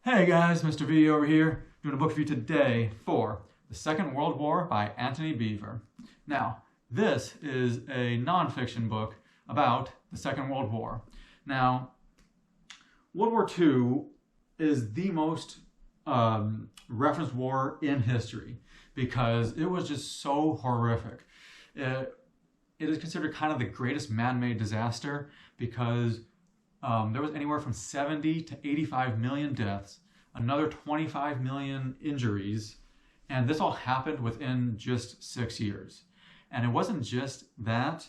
Hey guys, Mr. V over here, doing a book review today for The Second World War by Antony Beevor. Now, this is a nonfiction book about the Second World War. Now, World War II is the most referenced war in history because it was just so horrific. It is considered kind of the greatest man-made disaster because there was anywhere from 70 to 85 million deaths, another 25 million injuries, and this all happened within just 6 years. And it wasn't just that.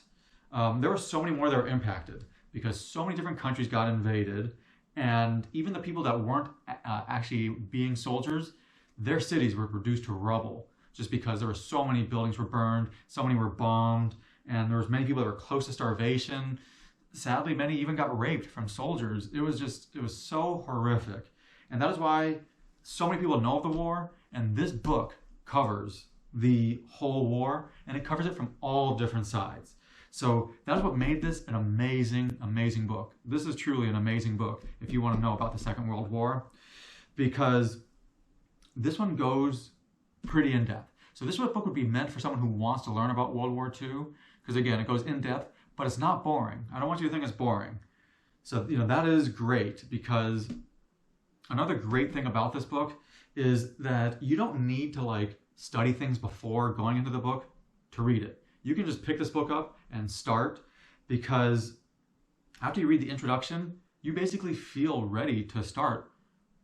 There were so many more that were impacted because so many different countries got invaded, and even the people that weren't actually being soldiers, their cities were reduced to rubble just because there were so many buildings were burned, so many were bombed, and there was many people that were close to starvation. Sadly, many even got raped from soldiers. It was so horrific. And that is why so many people know of the war, and this book covers the whole war, and it covers it from all different sides. So that's what made this an amazing, amazing book. This is truly an amazing book if you want to know about the Second World War, because this one goes pretty in depth. So this book would be meant for someone who wants to learn about World War II, because again, it goes in depth, but it's not boring. I don't want you to think it's boring. So, that is great, because another great thing about this book is that you don't need to study things before going into the book to read it. You can just pick this book up and start, because after you read the introduction, you basically feel ready to start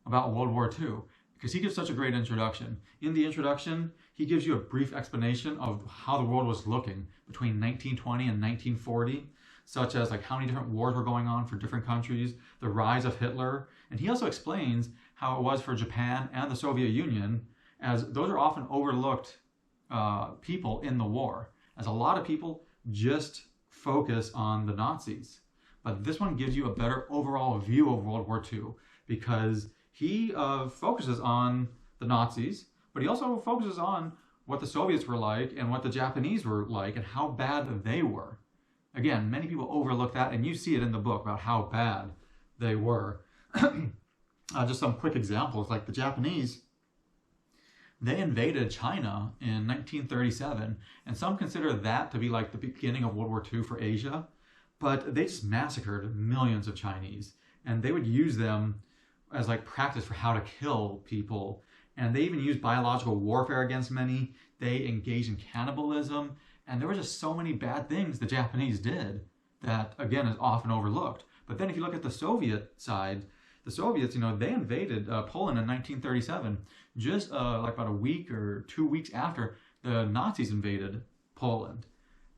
about World War II, because he gives such a great introduction. In the introduction, he gives you a brief explanation of how the world was looking between 1920 and 1940, such as how many different wars were going on for different countries, the rise of Hitler, and he also explains how it was for Japan and the Soviet Union, as those are often overlooked people in the war, as a lot of people just focus on the Nazis. But this one gives you a better overall view of World War II, because he focuses on the Nazis, but he also focuses on what the Soviets were like and what the Japanese were like and how bad they were. Again, many people overlook that, and you see it in the book about how bad they were. Just some quick examples, like the Japanese, they invaded China in 1937, and some consider that to be the beginning of World War II for Asia, but they just massacred millions of Chinese, and they would use them as practice for how to kill people. And they even used biological warfare against many. They engaged in cannibalism, and there were just so many bad things the Japanese did that, again, is often overlooked. But then if you look at the Soviet side, the Soviets, they invaded Poland in 1937, just about a week or 2 weeks after the Nazis invaded Poland.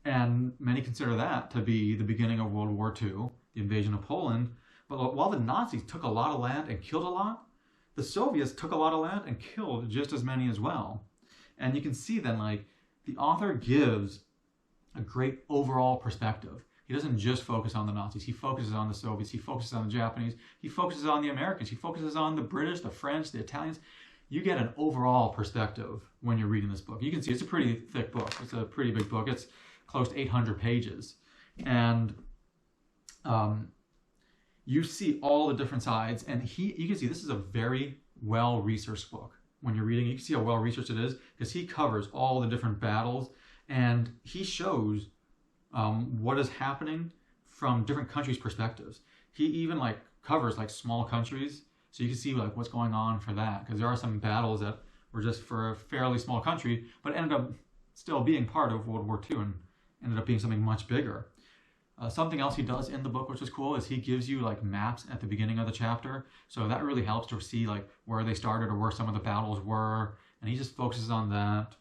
And many consider that to be the beginning of World War II, the invasion of Poland. But while the Nazis took a lot of land and killed a lot, the Soviets took a lot of land and killed just as many as well. And you can see then, the author gives a great overall perspective. He doesn't just focus on the Nazis. He focuses on the Soviets. He focuses on the Japanese. He focuses on the Americans. He focuses on the British, the French, the Italians. You get an overall perspective when you're reading this book. You can see it's a pretty thick book. It's a pretty big book. It's close to 800 pages. And you see all the different sides, and you can see this is a very well-researched book. When you're reading, you can see how well-researched it is, because he covers all the different battles, and he shows what is happening from different countries' perspectives. He even covers small countries, so you can see what's going on for that, because there are some battles that were just for a fairly small country, but ended up still being part of World War II and ended up being something much bigger. Something else he does in the book, which is cool, is he gives you maps at the beginning of the chapter. So that really helps to see where they started or where some of the battles were. And he just focuses on that.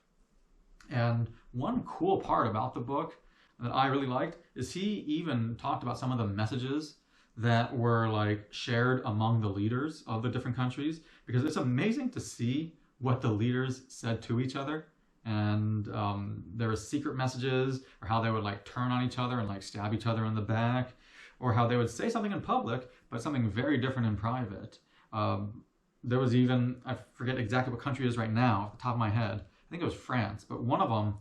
And one cool part about the book that I really liked is he even talked about some of the messages that were shared among the leaders of the different countries, because it's amazing to see what the leaders said to each other. And there were secret messages, or how they would turn on each other and stab each other in the back, or how they would say something in public but something very different in private. There was even, I forget exactly what country it is right now off the top of my head, I think it was France, but one of them,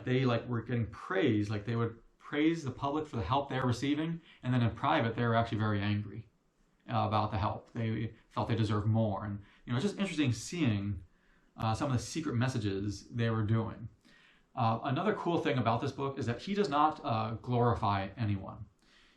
they were getting praise, they would praise the public for the help they were receiving, and then in private they were actually very angry. about the help. They felt they deserved more. And, it's just interesting seeing some of the secret messages they were doing. Another cool thing about this book is that he does not glorify anyone.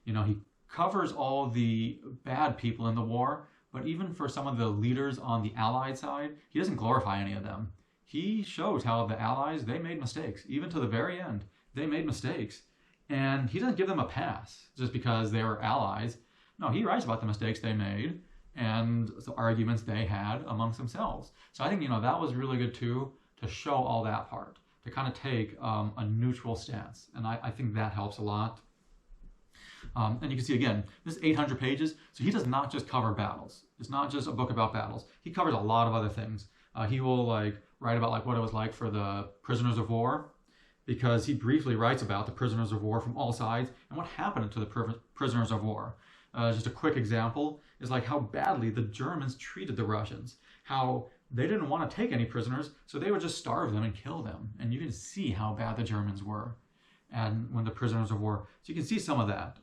He covers all the bad people in the war, but even for some of the leaders on the Allied side, he doesn't glorify any of them. He shows how the Allies, they made mistakes. Even to the very end, they made mistakes. And he doesn't give them a pass just because they were allies. No, he writes about the mistakes they made and the arguments they had amongst themselves. So I think, that was really good too, to show all that part, to kind of take a neutral stance. And I think that helps a lot. And you can see, again, this is 800 pages, so he does not just cover battles. It's not just a book about battles. He covers a lot of other things. He will write about what it was like for the prisoners of war, because he briefly writes about the prisoners of war from all sides and what happened to the prisoners of war. Just a quick example is how badly the Germans treated the Russians, how they didn't want to take any prisoners, so they would just starve them and kill them. And you can see how bad the Germans were and when the prisoners of war. So you can see some of that.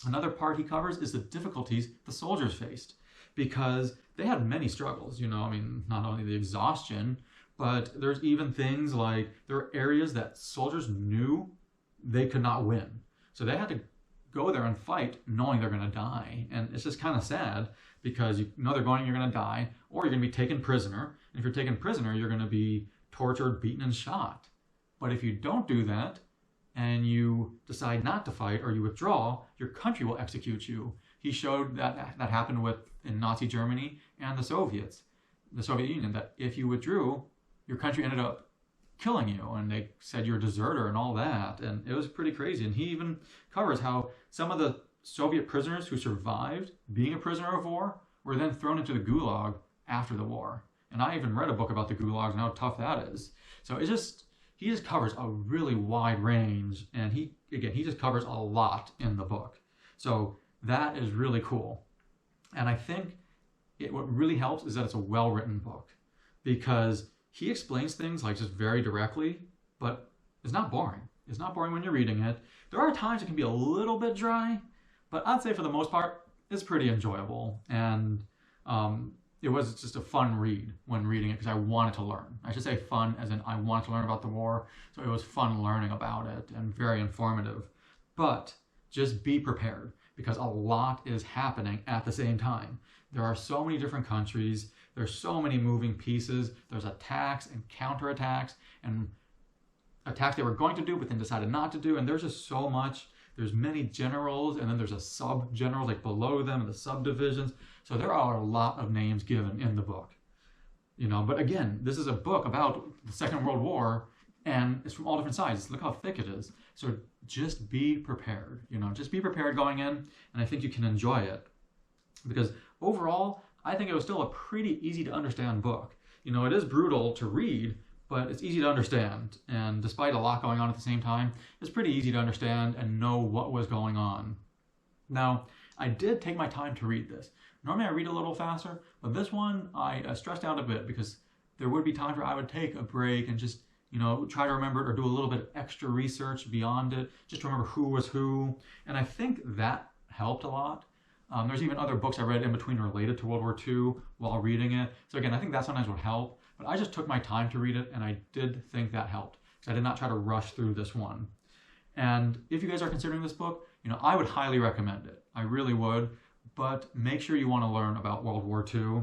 Another part he covers is the difficulties the soldiers faced, because they had many struggles, not only the exhaustion, but there's even things like there are areas that soldiers knew they could not win. So they had to go there and fight knowing they're going to die. And it's just kind of sad because you're going to die, or you're going to be taken prisoner. And if you're taken prisoner, you're going to be tortured, beaten, and shot. But if you don't do that, and you decide not to fight or you withdraw, your country will execute you. He showed that happened in Nazi Germany and the Soviet Union, that if you withdrew, your country ended up killing you, and they said you're a deserter and all that, and it was pretty crazy. And he even covers how some of the Soviet prisoners who survived being a prisoner of war were then thrown into the Gulag after the war. And I even read a book about the Gulags and how tough that is. So he just covers a really wide range, and he just covers a lot in the book. So that is really cool. And I think what really helps is that it's a well-written book, because he explains things just very directly, but it's not boring. It's not boring when you're reading it. There are times it can be a little bit dry, but I'd say for the most part, it's pretty enjoyable. And it was just a fun read when reading it, because I wanted to learn. I should say fun as in I wanted to learn about the war, so it was fun learning about it and very informative. But just be prepared, because a lot is happening at the same time. There are so many different countries, there's so many moving pieces, there's attacks and counterattacks, and attacks they were going to do but then decided not to do, and there's just so much. There's many generals, and then there's a sub-general below them, the subdivisions. So there are a lot of names given in the book. But again, this is a book about the Second World War, and it's from all different sides. Look how thick it is. So just be prepared, just be prepared going in, and I think you can enjoy it. Because overall, I think it was still a pretty easy to understand book. It is brutal to read, but it's easy to understand. And despite a lot going on at the same time, it's pretty easy to understand and know what was going on. Now, I did take my time to read this. Normally I read a little faster, but this one I stressed out a bit, because there would be times where I would take a break and just, try to remember it or do a little bit of extra research beyond it, just to remember who was who. And I think that helped a lot. There's even other books I read in between related to World War II while reading it. So again, I think that sometimes would help, but I just took my time to read it, and I did think that helped, because I did not try to rush through this one. And if you guys are considering this book, I would highly recommend it. I really would, but make sure you want to learn about World War II,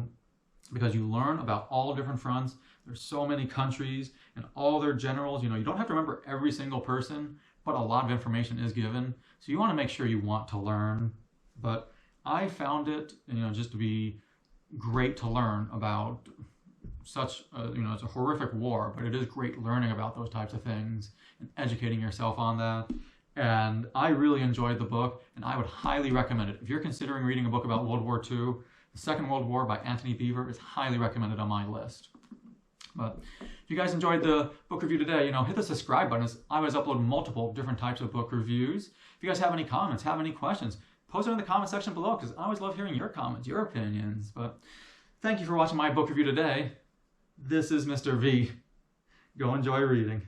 because you learn about all different fronts. There's so many countries and all their generals. You don't have to remember every single person, but a lot of information is given. So you want to make sure you want to learn. But I found it, just to be great to learn about such, it's a horrific war, but it is great learning about those types of things and educating yourself on that. And I really enjoyed the book, and I would highly recommend it. If you're considering reading a book about World War II, The Second World War by Antony Beevor is highly recommended on my list. But if you guys enjoyed the book review today, hit the subscribe button, as I always upload multiple different types of book reviews. If you guys have any comments, have any questions, post it in the comment section below, because I always love hearing your comments, your opinions. But thank you for watching my book review today. This is Mr. V. Go enjoy reading.